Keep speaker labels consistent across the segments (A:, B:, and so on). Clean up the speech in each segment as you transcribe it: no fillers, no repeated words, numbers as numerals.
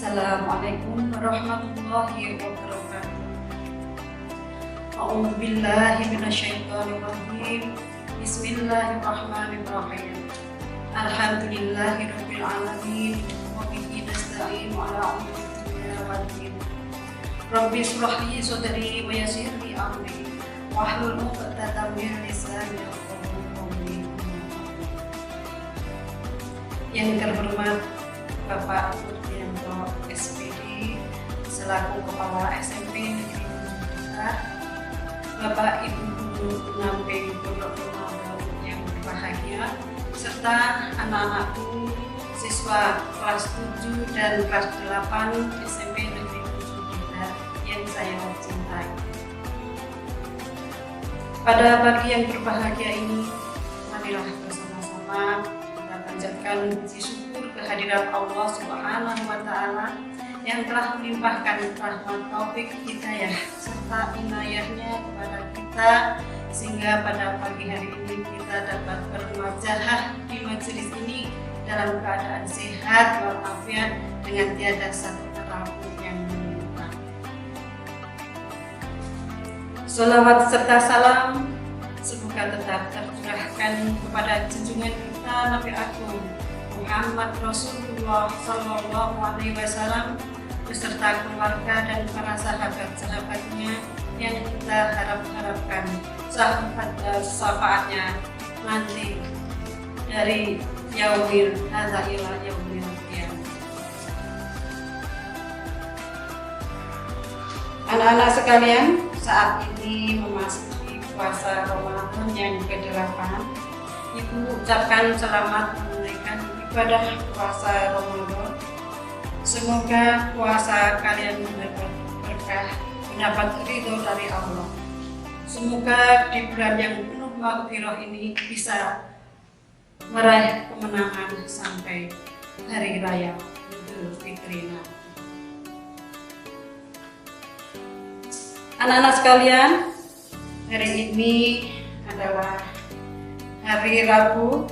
A: Assalamualaikum warahmatullahi wabarakatuh. A'udzu billahi minasyaitonir rajim. Bismillahirrahmanirrahim. Alhamdulillahirabbil alamin wa bihi nasta'inu ala umuri dunya waddin. Rabbi shrah li sadri wa yassir li amri wahlul 'uqdatam min lisani yafqahu qawli. Yang terhormat Bapak Purdianto SPD selaku Kepala SMP Negeri Jakarta, Bapak Ibu Guru pendamping Pondok Ramadan yang berbahagia, serta anak-anakku siswa kelas 7 dan kelas 8 SMP Negeri 7 Jeddah yang saya cintai. Pada pagi yang berbahagia ini, marilah bersama-sama kita panjatkan puji syukur kehadirat Allah Subhanahu wa Ta'ala yang telah melimpahkan rahmat taufik hidayah serta inayahnya kepada kita, sehingga pada pagi hari ini kita dapat bermuajahah di majelis ini dalam keadaan sehat walafiat dengan tiada satu kata pun yang menimpa. Sholawat serta salam semoga tetap tercurahkan kepada junjungan kita Nabi Agung Muhammad Rasulullah Sallallahu Alaihi Wasallam beserta keluarga dan para sahabat-sahabatnya yang kita harapkan syafaatnya nanti dari yaumil hadza ila yaumil qiyamah. Anak-anak sekalian, saat ini memasuki puasa Ramadan yang ke-8. Ibu ucapkan selamat menunaikan ibadah puasa Ramadan. Semoga puasa kalian mendapat berkah, mendapat ridho dari Allah. Semoga di bulan yang penuh maghfirah ini bisa meraih kemenangan sampai hari raya Idul Fitri nanti. Anak-anak sekalian, hari ini adalah hari Rabu,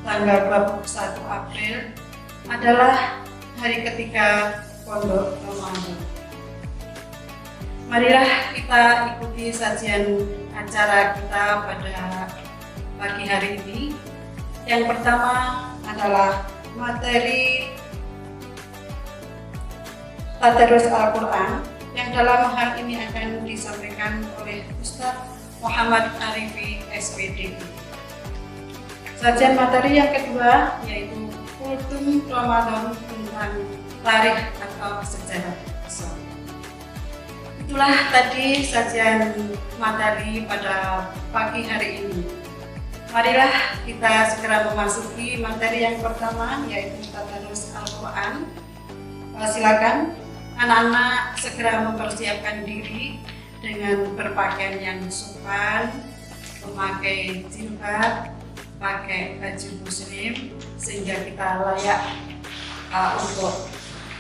A: tanggal 21 April, adalah hari ketiga Pondok Ramadan. Marilah kita ikuti sajian acara kita pada pagi hari ini. Yang pertama adalah materi Tadarus Al-Quran yang dalam hal ini akan disampaikan oleh Ustadz Muhammad Arifi SPD. Sajian materi yang kedua yaitu Kultum Ramadan tentang tarikh atau sejarah Islam. Itulah tadi sajian materi pada pagi hari ini. Marilah kita segera memasuki materi yang pertama yaitu Tadarus Al-Quran. Silakan anak-anak segera mempersiapkan diri dengan berpakaian yang sopan, memakai jilbab, pakai baju muslim, sehingga kita layak untuk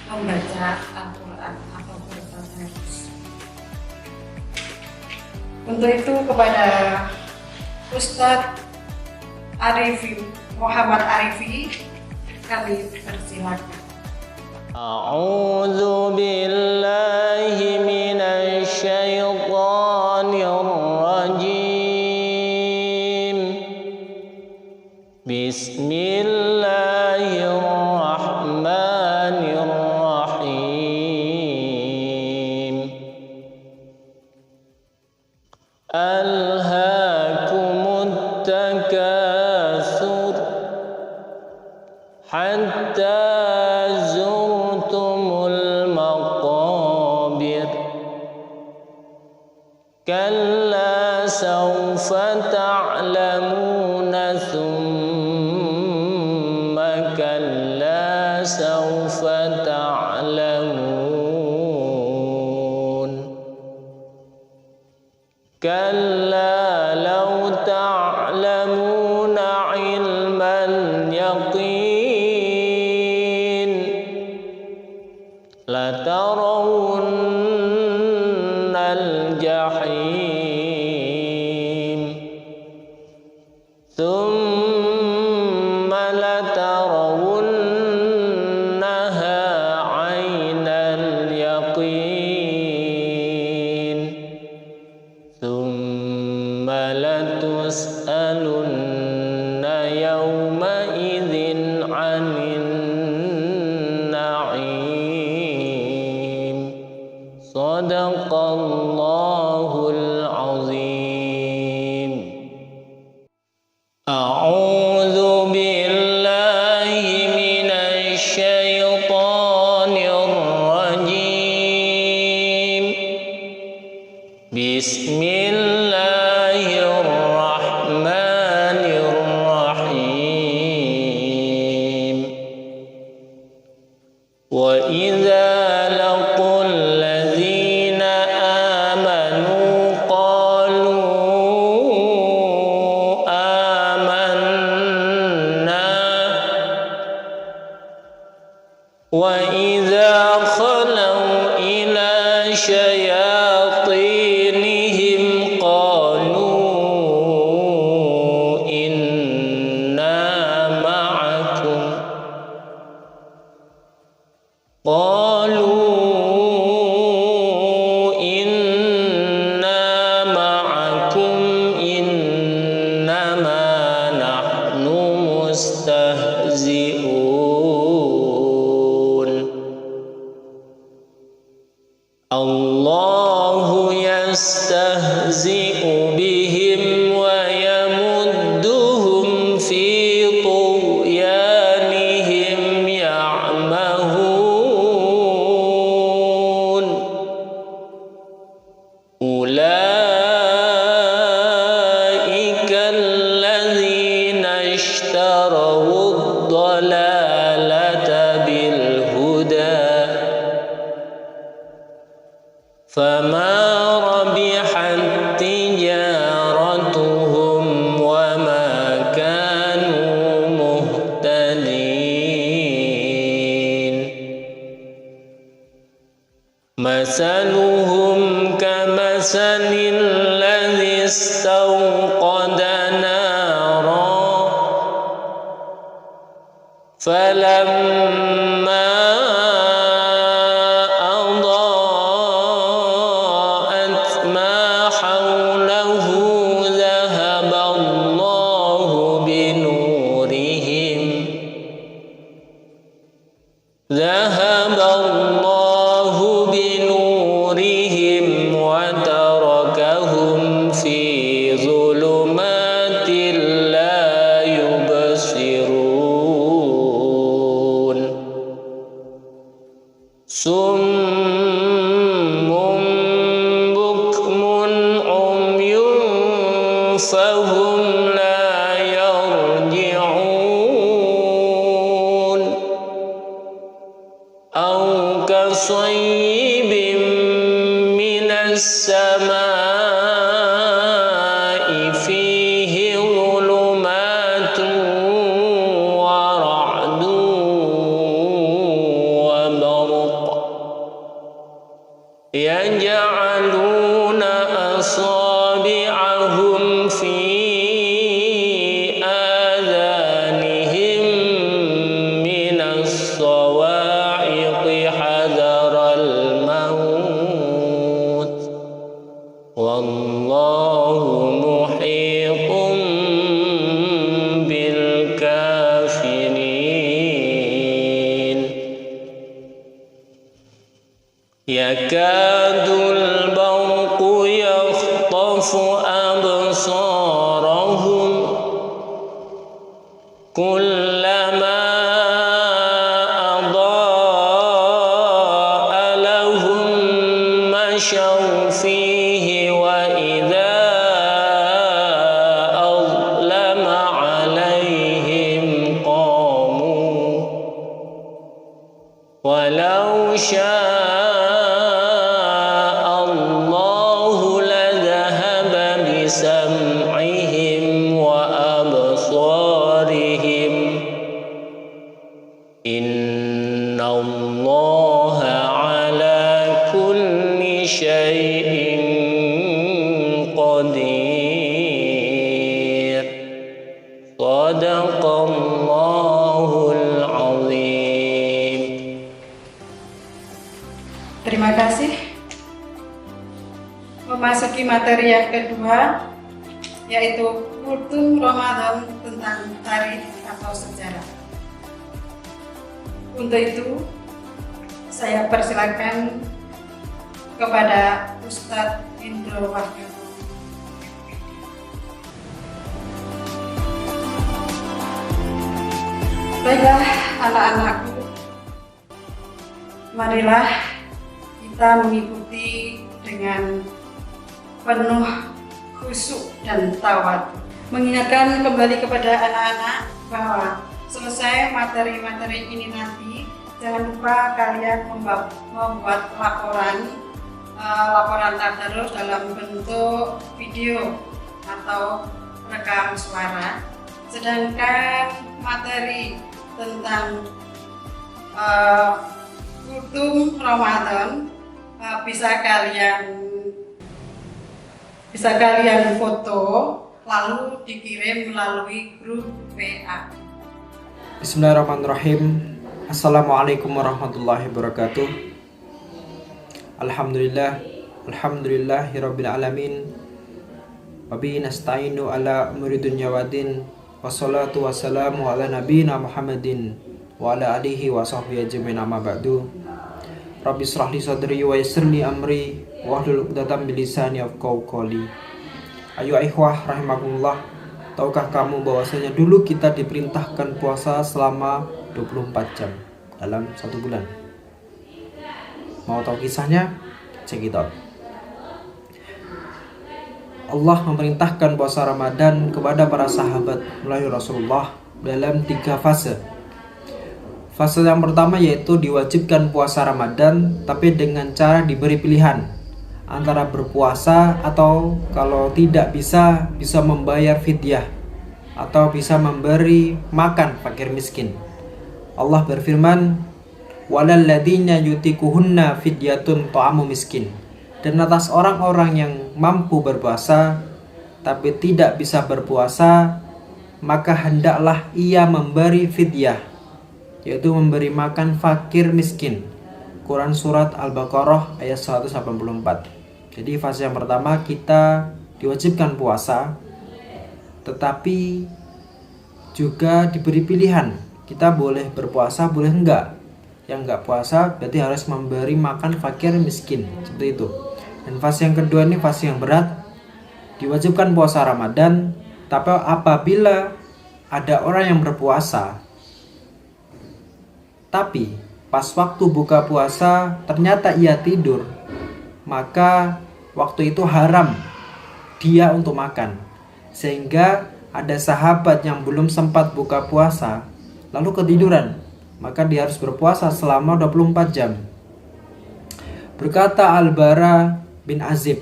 A: membaca Al-Quran atau bertadarus. Untuk itu kepada Ustadz Arifi Muhammad Arifi kami persilakan.
B: A'udzu billahi minasy syaithanir rajim. Bismillahirrahmanirrahim. Alhaakumut takatsur hatta zurtumul maqabir. Kalla sawfa ta'lamuna thumma kalla sawfa ta'lamun. Kalla law ta'lamuna ilmal yaqin latarawunnal jahim thumma latarawunnaha لتسألن يومئذ عن النعيم صدق الله العظيم. أعوذ بالله من الشيطان الرجيم. بسم الله الرحمن الرحيم. وإذا لقوا الذين آمنوا قالوا آمنا وإذا خلوا إلى شياطينهم قالوا إنا معكم إنما نحن مستهزئون. الله يستهزئ بهم ويمدهم في طغيانهم يعمهون. أولئك الذين اشتروا الضلالة بالهدى فما ربحت تجارتهم وما كانوا مهتدين. مثلهم كمثل الذي استوقد نارا فلما أضاءت ما حوله ذهب الله بنورهم وتركهم في ظلمات لا يبصرون. صم بكم عمي فهم لا يرجعون. أو كصيب من السماء فيه ظلمات ورعد وبرق يجعلون أصابعهم في آذانهم من الصواعق حذر الموت والله محيط بالكافرين. يكاد البرق يخطف أبصارهم كلما أضاء لهم مشوا فيه وإذا أظلم عليهم قاموا ولو شاء الله لذهب بسمعهم وأبصارهم إن الله على كل شيء قدير. صدق الله العظيم.
A: Terima kasih. Memasuki materi yang kedua, yaitu kultum Ramadan tentang tarikh atau sejarah. Untuk itu, saya persilakan kepada Ustadz Indro Wahyu. Baiklah anak-anakku, marilah kita mengikuti dengan penuh khusyuk dan tawadu. Mengingatkan kembali kepada anak-anak bahwa selesai materi-materi ini nanti, jangan lupa kalian membuat laporan tadarus dalam bentuk video atau rekam suara. Sedangkan materi tentang kultum Ramadan bisa kalian foto lalu dikirim melalui grup WA.
C: Bismillahirrahmanirrahim. Assalamualaikum warahmatullahi wabarakatuh. Alhamdulillahirabbil alamin. Wa bihi nasta'inu ala umuri dunya waddin. Wassalatu wassalamu ala nabiyyina Muhammadin wa ala alihi wa sahbihi ajmain, amma ba'du. Rabbi shrah li sadri wa yassir li amri wahlul 'uqdatam min lisani yafqahu qawli. Ayo ikhwah rahimakumullah, tahukah kamu bahwasanya dulu kita diperintahkan puasa selama 24 jam dalam 1 bulan? Mau tahu kisahnya? Check it out. Allah memerintahkan puasa Ramadan kepada para sahabat melalui Rasulullah dalam 3 fase. Fase yang pertama yaitu diwajibkan puasa Ramadan, tapi dengan cara diberi pilihan antara berpuasa atau kalau tidak bisa membayar fidyah atau bisa memberi makan fakir miskin. Allah berfirman, "Walal ladzina yutikuhunna fidyatun ta'amu miskin." Dan atas orang-orang yang mampu berpuasa tapi tidak bisa berpuasa, maka hendaklah ia memberi fidyah, yaitu memberi makan fakir miskin. Quran surat Al-Baqarah ayat 184. Jadi fase yang pertama kita diwajibkan puasa, tetapi juga diberi pilihan. Kita boleh berpuasa, boleh enggak. Yang enggak puasa berarti harus memberi makan fakir miskin, seperti itu. Dan fase yang kedua ini fase yang berat. Diwajibkan puasa Ramadan, tapi apabila ada orang yang berpuasa, tapi pas waktu buka puasa ternyata ia tidur, maka waktu itu haram dia untuk makan. Sehingga ada sahabat yang belum sempat buka puasa lalu ketiduran, maka dia harus berpuasa selama 24 jam. Berkata Al-Bara bin Azib,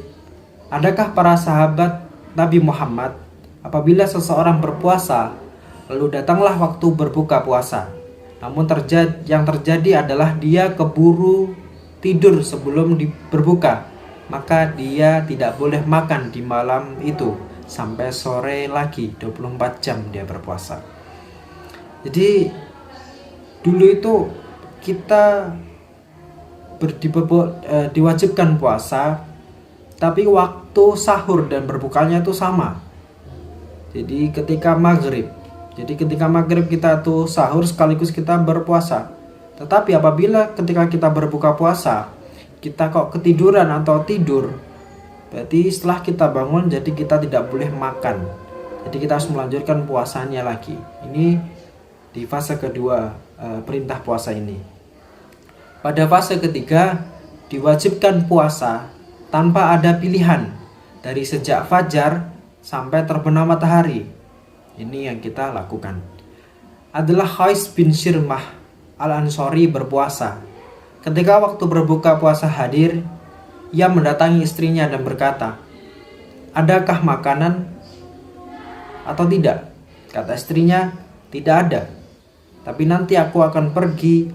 C: adakah para sahabat Nabi Muhammad apabila seseorang berpuasa lalu datanglah waktu berbuka puasa, namun yang terjadi adalah dia keburu tidur sebelum berbuka, maka dia tidak boleh makan di malam itu sampai sore lagi, 24 jam dia berpuasa. Jadi dulu itu kita diwajibkan puasa, tapi waktu sahur dan berbukanya itu sama. Jadi ketika maghrib kita tuh sahur sekaligus kita berpuasa. Tetapi apabila ketika kita berbuka puasa kita kok ketiduran atau tidur, berarti setelah kita bangun jadi kita tidak boleh makan. Jadi kita harus melanjutkan puasanya lagi. Ini di fase kedua perintah puasa ini. Pada fase ketiga diwajibkan puasa tanpa ada pilihan dari sejak fajar sampai terbenam matahari. Ini yang kita lakukan. Adalah Khais bin Syirmah Al-Ansori berpuasa. Ketika waktu berbuka puasa hadir, ia mendatangi istrinya dan berkata, "Adakah makanan atau tidak?" Kata istrinya, "Tidak ada, tapi nanti aku akan pergi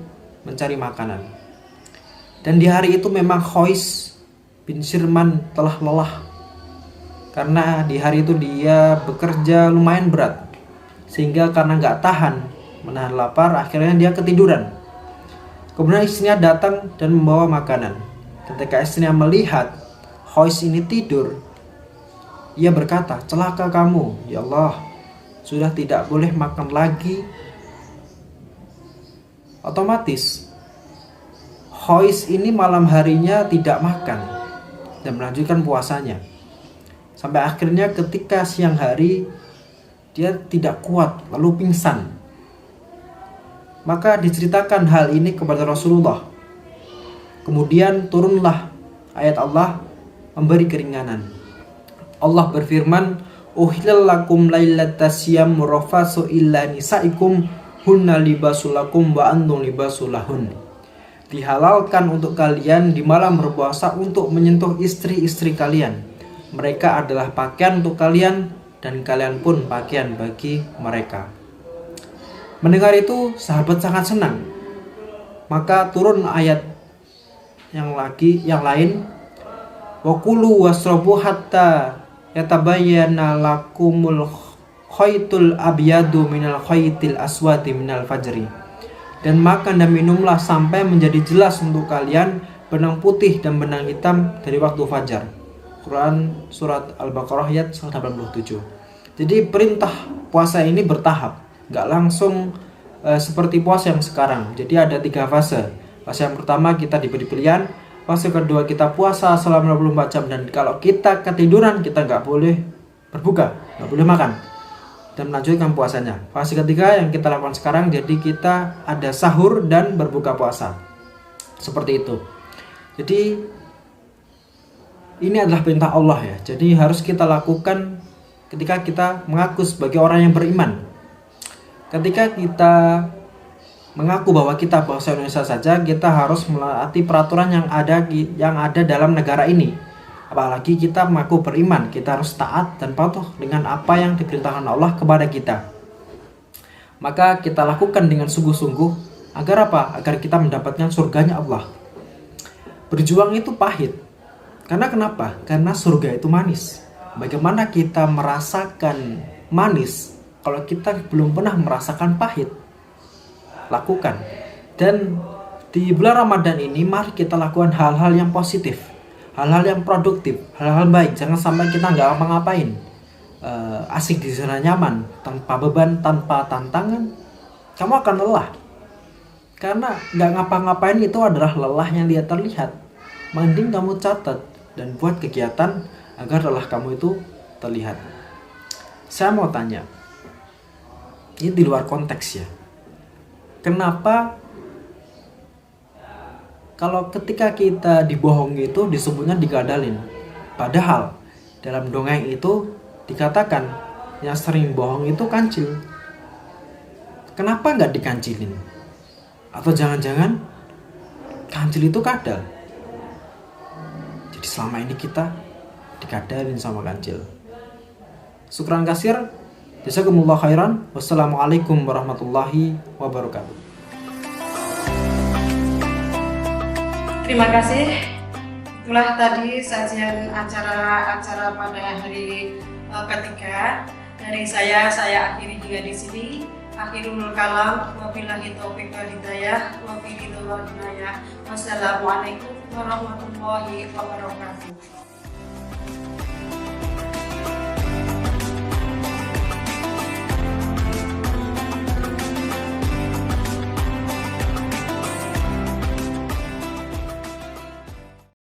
C: mencari makanan." Dan di hari itu memang Khais bin Syirman telah lelah, karena di hari itu dia bekerja lumayan berat, sehingga karena gak tahan menahan lapar, akhirnya dia ketiduran. Kemudian istrinya datang dan membawa makanan. Ketika istrinya melihat Khais ini tidur, Ia berkata, celaka kamu, ya Allah, sudah tidak boleh makan lagi. Otomatis Khois ini malam harinya tidak makan dan melanjutkan puasanya. Sampai akhirnya ketika siang hari dia tidak kuat lalu pingsan. Maka diceritakan hal ini kepada Rasulullah. Kemudian turunlah ayat Allah memberi keringanan. Allah berfirman, "Uhillal lakum lailatas siyam rafasu illa nisaikum hunna libasul lakum wa antum libasul lahun." Dihalalkan untuk kalian di malam berpuasa untuk menyentuh istri-istri kalian. Mereka adalah pakaian untuk kalian dan kalian pun pakaian bagi mereka. Mendengar itu sahabat sangat senang. Maka turun ayat yang lain, wa kulu wasrabu hatta yatabayyana lakumul khaytul abyadu minal khaytil aswadi minal fajri. Dan makan dan minumlah sampai menjadi jelas untuk kalian benang putih dan benang hitam dari waktu fajar. Quran surat Al-Baqarah ayat 187. Jadi perintah puasa ini bertahap, nggak langsung seperti puasa yang sekarang. Jadi ada 3 fase. Fase yang pertama kita diberi pilihan, fase kedua kita puasa selama 24 jam, dan kalau kita ketiduran kita nggak boleh berbuka, nggak boleh makan, dan melanjutkan puasanya. Fase ketiga yang kita lakukan sekarang, jadi kita ada sahur dan berbuka puasa. Seperti itu. Jadi ini adalah perintah Allah ya. Jadi harus kita lakukan ketika kita mengaku sebagai orang yang beriman. Ketika kita mengaku bahwa kita bangsa Indonesia saja, kita harus menaati peraturan yang ada dalam negara ini. Apalagi kita mengaku beriman, kita harus taat dan patuh dengan apa yang diperintahkan Allah kepada kita. Maka kita lakukan dengan sungguh-sungguh agar apa? Agar kita mendapatkan surganya Allah. Berjuang itu pahit. Karena kenapa? Karena surga itu manis. Bagaimana kita merasakan manis kalau kita belum pernah merasakan pahit? Lakukan. Dan di bulan Ramadan ini mari kita lakukan hal-hal yang positif, hal-hal yang produktif, hal-hal baik. Jangan sampai kita nggak ngapa-ngapain, asik di zona nyaman, tanpa beban, tanpa tantangan. Kamu akan lelah, karena nggak ngapa-ngapain itu adalah lelah yang dia terlihat. Mending kamu catat dan buat kegiatan agar lelah kamu itu terlihat. Saya mau tanya, ini di luar konteks ya. Kenapa kalau ketika kita dibohongi itu disebutnya digadalin? Padahal dalam dongeng itu dikatakan yang sering bohong itu kancil. Kenapa nggak dikancilin? Atau jangan-jangan kancil itu kadal? Jadi selama ini kita dikadalin sama kancil. Syukran kasir. Jazakumullah khairan. Wassalamualaikum warahmatullahi wabarakatuh.
A: Terima kasih. Itulah tadi sajian acara pada hari ketiga dari saya akhiri hingga di sini. Akhirul kalam, wabillahi taufiq wal hidayah, wa bihi dzalal hinayah. Wassalamualaikum warahmatullahi wabarakatuh.